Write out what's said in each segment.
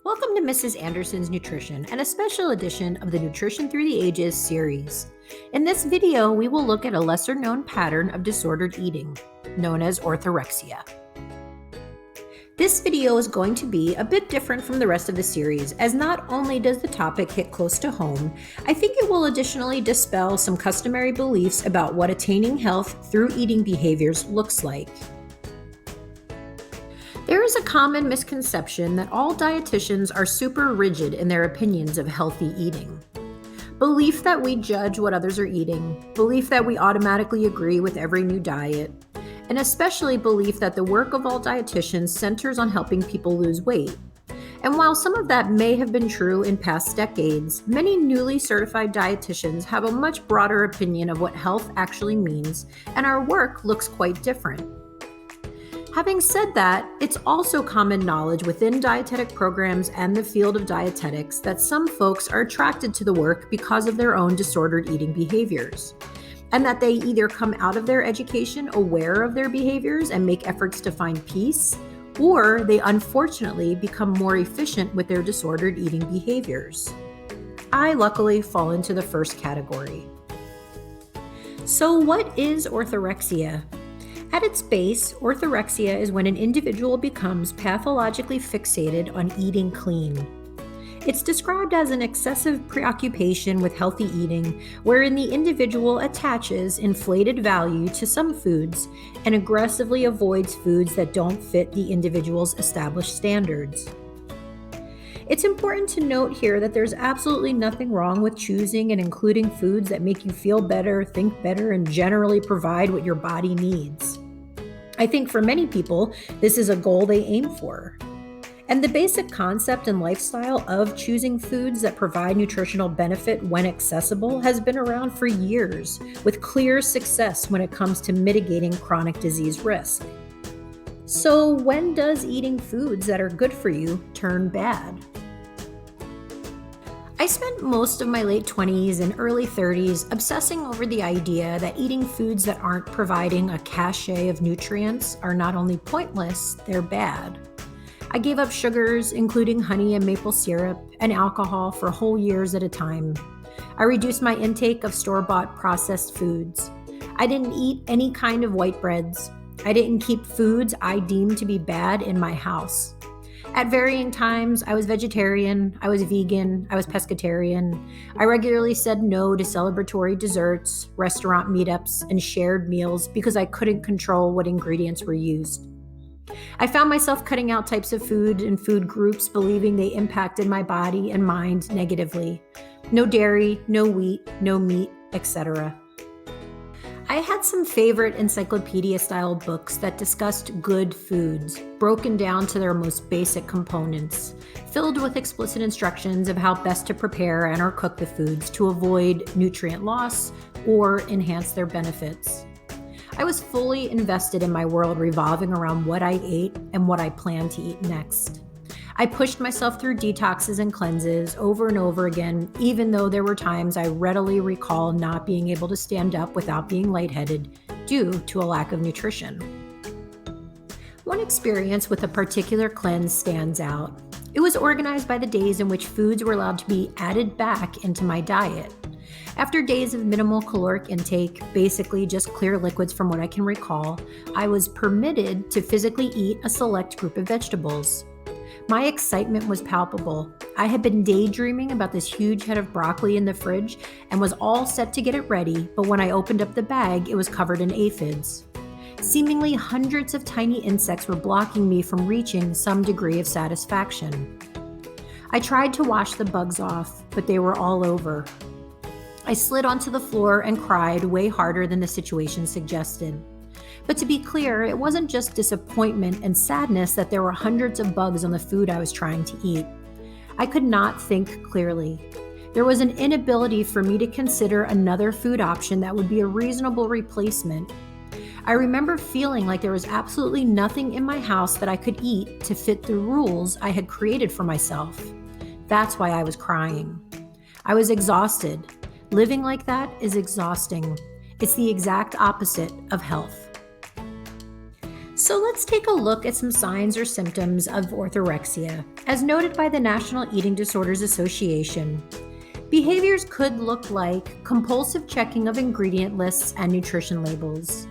Welcome to Mrs. Anderson's Nutrition and a special edition of the Nutrition Through the Ages series. In this video, we will look at a lesser known pattern of disordered eating, known as orthorexia. This video is going to be a bit different from the rest of the series, as not only does the topic hit close to home, I think it will additionally dispel some customary beliefs about what attaining health through eating behaviors looks like. There is a common misconception that all dietitians are super rigid in their opinions of healthy eating. Belief that we judge what others are eating, belief that we automatically agree with every new diet, and especially belief that the work of all dietitians centers on helping people lose weight. And while some of that may have been true in past decades, many newly certified dietitians have a much broader opinion of what health actually means, and our work looks quite different. Having said that, it's also common knowledge within dietetic programs and the field of dietetics that some folks are attracted to the work because of their own disordered eating behaviors, and that they either come out of their education aware of their behaviors and make efforts to find peace, or they unfortunately become more efficient with their disordered eating behaviors. I luckily fall into the first category. So what is orthorexia? At its base, orthorexia is when an individual becomes pathologically fixated on eating clean. It's described as an excessive preoccupation with healthy eating, wherein the individual attaches inflated value to some foods and aggressively avoids foods that don't fit the individual's established standards. It's important to note here that there's absolutely nothing wrong with choosing and including foods that make you feel better, think better, and generally provide what your body needs. I think for many people, this is a goal they aim for. And the basic concept and lifestyle of choosing foods that provide nutritional benefit when accessible has been around for years, with clear success when it comes to mitigating chronic disease risk. So when does eating foods that are good for you turn bad? I spent most of my late 20s and early 30s obsessing over the idea that eating foods that aren't providing a cachet of nutrients are not only pointless, they're bad. I gave up sugars, including honey and maple syrup, and alcohol for whole years at a time. I reduced my intake of store-bought processed foods. I didn't eat any kind of white breads. I didn't keep foods I deemed to be bad in my house. At varying times, I was vegetarian, I was vegan, I was pescatarian. I regularly said no to celebratory desserts, restaurant meetups, and shared meals because I couldn't control what ingredients were used. I found myself cutting out types of food and food groups believing they impacted my body and mind negatively. No dairy, no wheat, no meat, etc. I had some favorite encyclopedia-style books that discussed good foods, broken down to their most basic components, filled with explicit instructions of how best to prepare and or cook the foods to avoid nutrient loss or enhance their benefits. I was fully invested in my world revolving around what I ate and what I planned to eat next. I pushed myself through detoxes and cleanses over and over again, even though there were times I readily recall not being able to stand up without being lightheaded due to a lack of nutrition. One experience with a particular cleanse stands out. It was organized by the days in which foods were allowed to be added back into my diet. After days of minimal caloric intake, basically just clear liquids from what I can recall, I was permitted to physically eat a select group of vegetables. My excitement was palpable. I had been daydreaming about this huge head of broccoli in the fridge and was all set to get it ready, but when I opened up the bag, it was covered in aphids. Seemingly hundreds of tiny insects were blocking me from reaching some degree of satisfaction. I tried to wash the bugs off, but they were all over. I slid onto the floor and cried way harder than the situation suggested. But to be clear, it wasn't just disappointment and sadness that there were hundreds of bugs on the food I was trying to eat. I could not think clearly. There was an inability for me to consider another food option that would be a reasonable replacement. I remember feeling like there was absolutely nothing in my house that I could eat to fit the rules I had created for myself. That's why I was crying. I was exhausted. Living like that is exhausting. It's the exact opposite of health. So let's take a look at some signs or symptoms of orthorexia, as noted by the National Eating Disorders Association. Behaviors could look like compulsive checking of ingredient lists and nutrition labels,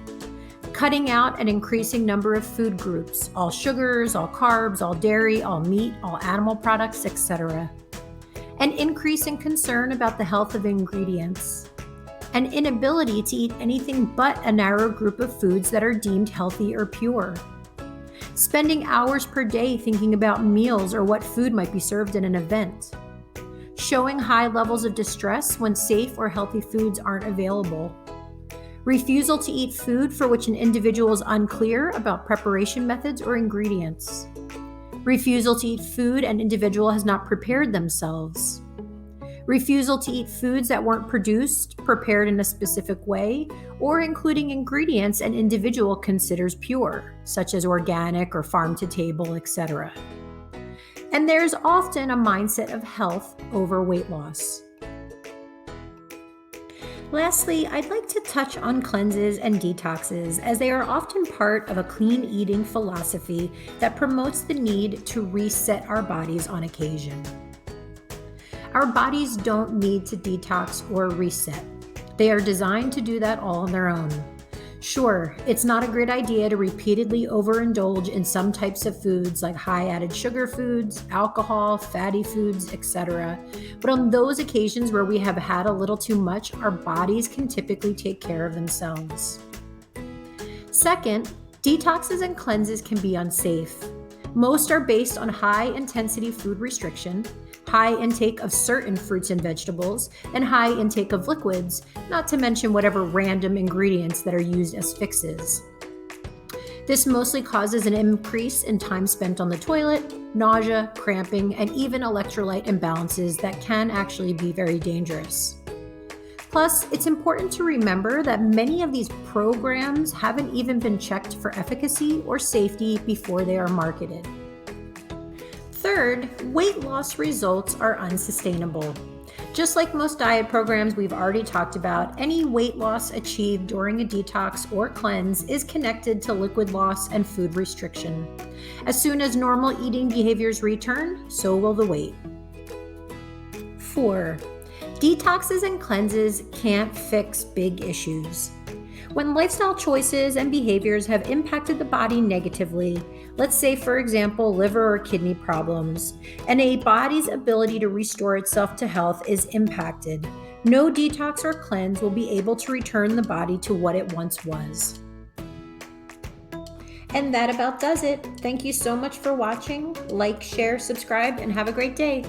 cutting out an increasing number of food groups, all sugars, all carbs, all dairy, all meat, all animal products, etc., an increase in concern about the health of ingredients, an inability to eat anything but a narrow group of foods that are deemed healthy or pure, spending hours per day thinking about meals or what food might be served in an event, showing high levels of distress when safe or healthy foods aren't available, refusal to eat food for which an individual is unclear about preparation methods or ingredients, refusal to eat food an individual has not prepared themselves, refusal to eat foods that weren't produced, prepared in a specific way, or including ingredients an individual considers pure, such as organic or farm to table, etc. And there's often a mindset of health over weight loss. Lastly, I'd like to touch on cleanses and detoxes, as they are often part of a clean eating philosophy that promotes the need to reset our bodies on occasion. Our bodies don't need to detox or reset. They are designed to do that all on their own. Sure, it's not a great idea to repeatedly overindulge in some types of foods like high added sugar foods, alcohol, fatty foods, etc. But on those occasions where we have had a little too much, our bodies can typically take care of themselves. Second, detoxes and cleanses can be unsafe. Most are based on high intensity food restriction, high intake of certain fruits and vegetables, and high intake of liquids, not to mention whatever random ingredients that are used as fixes. This mostly causes an increase in time spent on the toilet, nausea, cramping, and even electrolyte imbalances that can actually be very dangerous. Plus, it's important to remember that many of these programs haven't even been checked for efficacy or safety before they are marketed. Third, weight loss results are unsustainable. Just like most diet programs we've already talked about, any weight loss achieved during a detox or cleanse is connected to liquid loss and food restriction. As soon as normal eating behaviors return, so will the weight. 4. Detoxes and cleanses can't fix big issues. When lifestyle choices and behaviors have impacted the body negatively, let's say for example liver or kidney problems, and a body's ability to restore itself to health is impacted, no detox or cleanse will be able to return the body to what it once was. And that about does it. Thank you so much for watching. Like, share, subscribe, and have a great day.